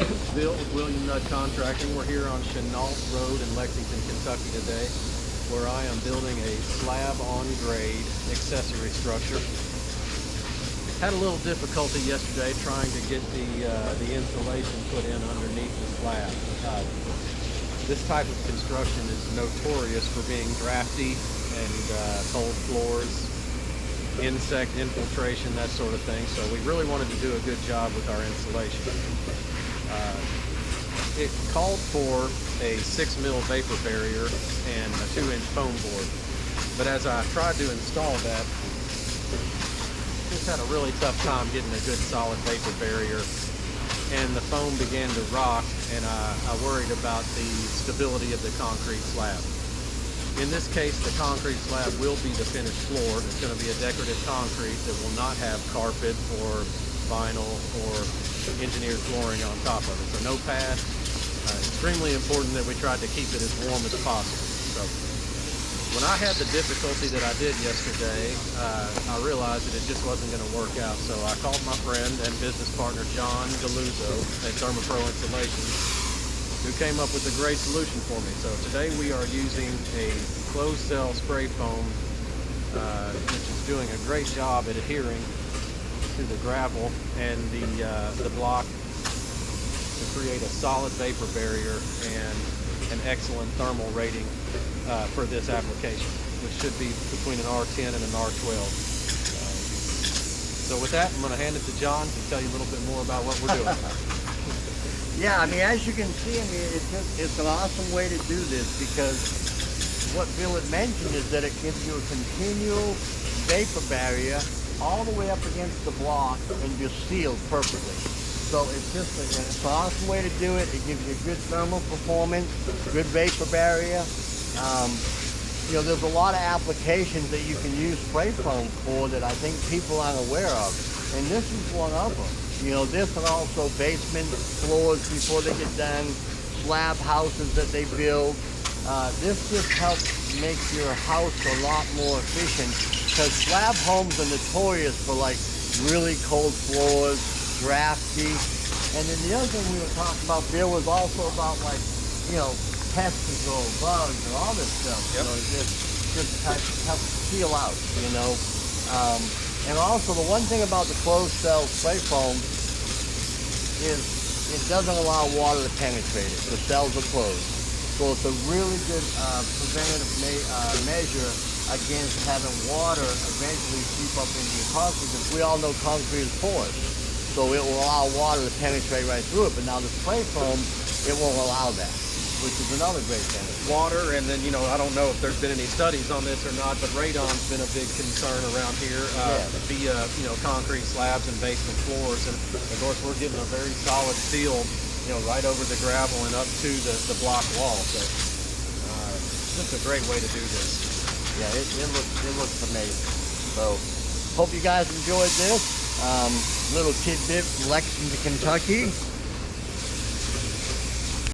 Bill with William Nudd Contracting. We're here on Chenault Road in Lexington, Kentucky today, where I am building a slab on grade accessory structure. Had a little difficulty yesterday trying to get the insulation put in underneath the slab. This type of construction is notorious for being drafty and cold floors, insect infiltration, that sort of thing. So we really wanted to do a good job with our insulation. It called for a 6mm vapor barrier and a 2-inch foam board. But as I tried to install that, just had a really tough time getting a good solid vapor barrier, and the foam began to rock, and I worried about the stability of the concrete slab. In this case, the concrete slab will be the finished floor. It's going to be a decorative concrete that will not have carpet or vinyl or engineered flooring on top of it. So no pad. Extremely important that we tried to keep it as warm as possible. So when I had the difficulty that I did yesterday, I realized that it just wasn't going to work out. So I called my friend and business partner John Galuzzo at Thermopro Insulation, who came up with a great solution for me. So today we are using a closed cell spray foam, which is doing a great job at adhering to the gravel and the block to create a solid vapor barrier and an excellent thermal rating for this application, which should be between an R10 and an R12. So with that, I'm going to hand it to John to tell you a little bit more about what we're doing. Yeah, I mean, as you can see, I mean, it's an awesome way to do this, because what Bill had mentioned is that it gives you a continual vapor barrier all the way up against the block and just sealed perfectly. So it's an awesome way to do it. It gives you good thermal performance, good vapor barrier. You know, there's a lot of applications that you can use spray foam for that I think people aren't aware of, and this is one of them. You know, this and also basement floors before they get done, slab houses that they build. This just helps make your house a lot more efficient, because slab homes are notorious for like really cold floors, drafty. And then the other thing we were talking about, Bill, was also about, like, you know, pest control, bugs, and all this stuff. Yep. You know, just help peel out, you know. And also the one thing about the closed cell spray foam is it doesn't allow water to penetrate it. The cells are closed. So it's a really good preventative measure against having water eventually seep up into your concrete, because we all know concrete is porous. So it will allow water to penetrate right through it. But now the spray foam, it won't allow that, which is another great benefit. Water, and then, you know, I don't know if there's been any studies on this or not, but radon's been a big concern around here via, you know, concrete slabs and basement floors. And of course, we're getting a very solid seal, you know, right over the gravel and up to the block wall. So just a great way to do this. Yeah, it looks amazing. So hope you guys enjoyed this little tidbit from Lexington, Kentucky.